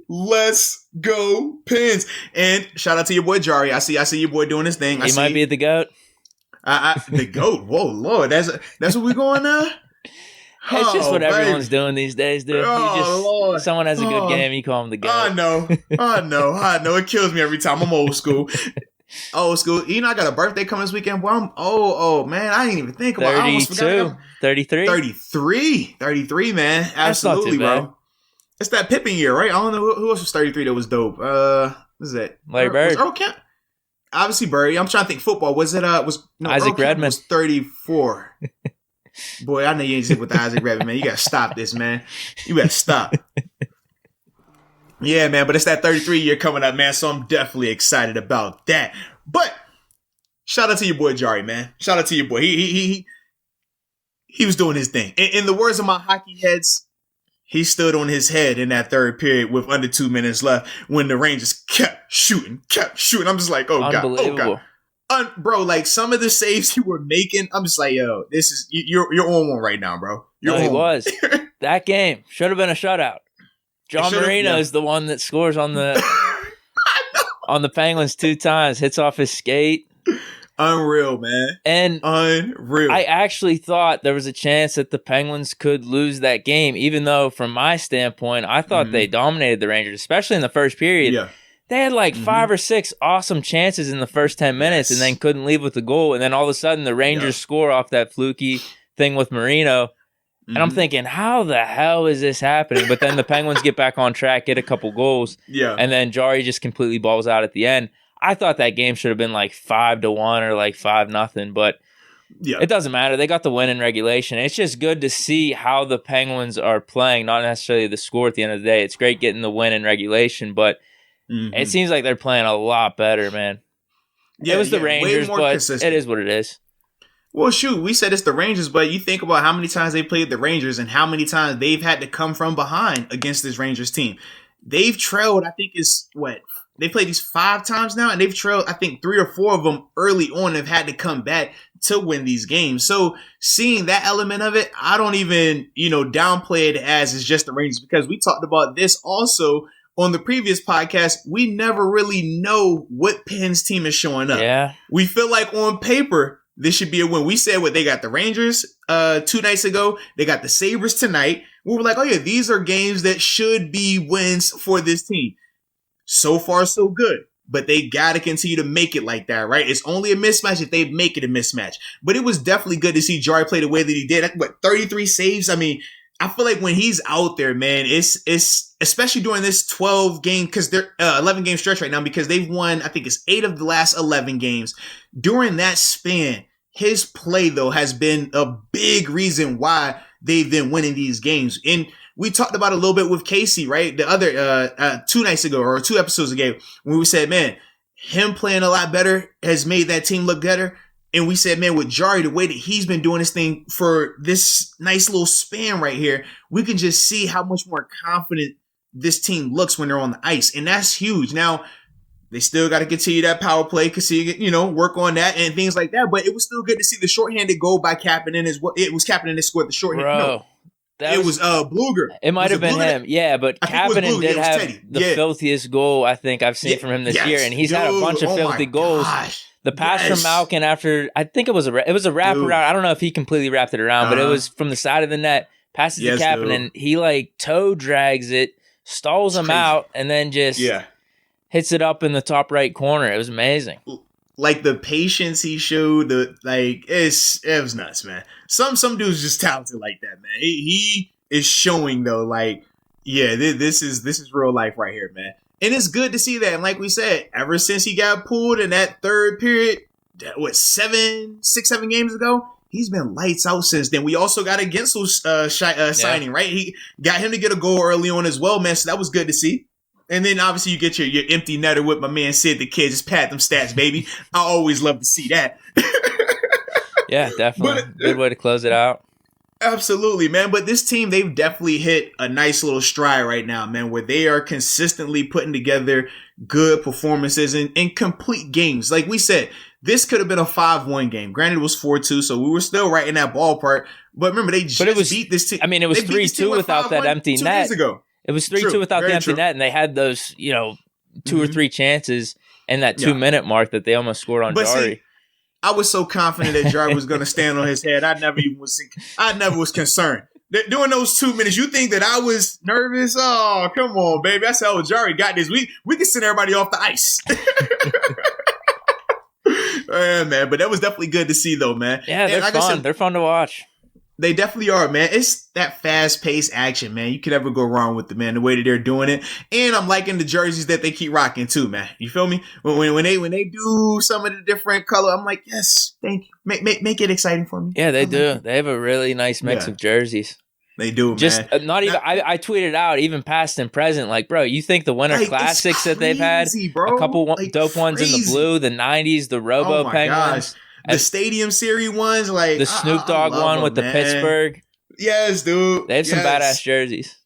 Let's go, Pens. And shout out to your boy Jari. I see your boy doing his thing. He might be the GOAT. The GOAT. Whoa, Lord. That's what we're going now? It's just what everyone's doing these days, dude. Lord. Someone has a good game, you call him the GOAT. I know. It kills me every time. I'm old school. Old school. You know, I got a birthday coming this weekend. Boy, man. I didn't even think about it. I almost forgot. 33? 33, man. Absolutely, bro. It's that Pippen year, right? I don't know who else was 33 that was dope. What is that? Larry Bird. Earl Kemp? Obviously, Bird. I'm trying to think football. Was it? Isaac Redman was 34. Boy, I know you ain't sit with the Isaac Redman, man. You gotta stop this, man. You gotta stop. Yeah, man. But it's that 33 year coming up, man. So I'm definitely excited about that. But shout out to your boy Jari, man. Shout out to your boy. He was doing his thing. In the words of my hockey heads, he stood on his head in that third period with under 2 minutes left when the Rangers kept shooting. I'm just like, oh God, unbelievable. Bro, like some of the saves he were making, I'm just like, yo, this is you're on one right now, bro. He was. That game should have been a shutout. John Marino is the one that scores on the Penguins 2 times, hits off his skate. Unreal, man. And unreal. I actually thought there was a chance that the Penguins could lose that game, even though from my standpoint, I thought they dominated the Rangers, especially in the first period. Yeah. They had like 5 or 6 awesome chances in the first 10 minutes and then couldn't leave with a goal. And then all of a sudden the Rangers score off that fluky thing with Marino. And I'm thinking, how the hell is this happening? But then the Penguins get back on track, get a couple goals. Yeah. And then Jari just completely balls out at the end. I thought that game should have been like 5-1 or like 5-0, but it doesn't matter. They got the win in regulation. It's just good to see how the Penguins are playing, not necessarily the score at the end of the day. It's great getting the win in regulation, but it seems like they're playing a lot better, man. Yeah, it was the Rangers, but consistent. It is what it is. Well, shoot, we said it's the Rangers, but you think about how many times they played the Rangers and how many times they've had to come from behind against this Rangers team. They've trailed, I think they played these 5 times now, and they've trailed, I think 3 or 4 of them early on have had to come back to win these games. So seeing that element of it, I don't even, downplay it as it's just the Rangers, because we talked about this also on the previous podcast. We never really know what Penn's team is showing up. Yeah. We feel like on paper, this should be a win. We said they got the Rangers 2 nights ago. They got the Sabres tonight. We were like, oh yeah, these are games that should be wins for this team. So far, so good. But they got to continue to make it like that, right? It's only a mismatch if they make it a mismatch. But it was definitely good to see Jari play the way that he did. 33 saves? I mean, I feel like when he's out there, man, it's especially during this 12 game, because they're 11 game stretch right now, because they've won, I think it's 8 of the last 11 games. During that span, his play, though, has been a big reason why they've been winning these games. And we talked about it a little bit with Casey, right? The other 2 nights ago or 2 episodes ago, when we said, man, him playing a lot better has made that team look better. And we said, man, with Jari, the way that he's been doing this thing for this nice little span right here, we can just see how much more confident this team looks when they're on the ice. And that's huge. Now, they still got to continue that power play, work on that and things like that. But it was still good to see the shorthanded goal by Kapanen as well. It was Kapanen that scored the shorthanded. It was Bluger. It might have been him. Yeah, but Kapanen did have the filthiest goal I think I've seen from him this year. And he's had a bunch of filthy goals. Gosh. The pass from Malkin after, I think it was a wraparound. I don't know if he completely wrapped it around, but it was from the side of the net, passes to Kapanen. He toe drags it, stalls him out, and then just hits it up in the top right corner. It was amazing. Like the patience he showed, it was nuts, man. Some dude's just talented like that, man. He is showing though, this is real life right here, man. And it's good to see that. And like we said, ever since he got pulled in that third period, 6-7 games ago, he's been lights out since then. We also got a Gensel signing, right? He got him to get a goal early on as well, man. So that was good to see. And then obviously you get your empty netter with my man Sid the Kid. Just pat them stats, baby. I always love to see that. Yeah, definitely. Good way to close it out. Absolutely, man. But this team, they've definitely hit a nice little stride right now, man, where they are consistently putting together good performances and complete games. Like we said, this could have been a 5-1 game. Granted, it was 4-2, so we were still right in that ballpark. But remember, they just beat this team. I mean, it was 3-2 without that empty net. 2 days ago. It was 3-2 without the empty net, and they had those, 2 or 3 chances in that 2-minute mark that they almost scored on Jari. See, I was so confident that Jari was going to stand on his head. I never was concerned. During those 2 minutes, you think that I was nervous? Oh, come on, baby. I said, Jari got this. We can send everybody off the ice. Man, but that was definitely good to see, though, man. Yeah, they're fun. They're fun to watch. They definitely are, man. It's that fast-paced action, man. You can never go wrong with it, man, the way that they're doing it. And I'm liking the jerseys that they keep rocking, too, man. You feel me? When they do some of the different color, I'm like, yes, thank you. Make it exciting for me. Yeah, they do. They have a really nice mix of jerseys. They do, just man. Not even. I tweeted out even past and present. Like, bro, you think the Winter Classics that they've had, bro. A couple dope ones in the blue, the '90s, the Robo Penguins, the Stadium Series ones, like the Snoop Dogg one with the Pittsburgh. Yes, dude. They have some badass jerseys.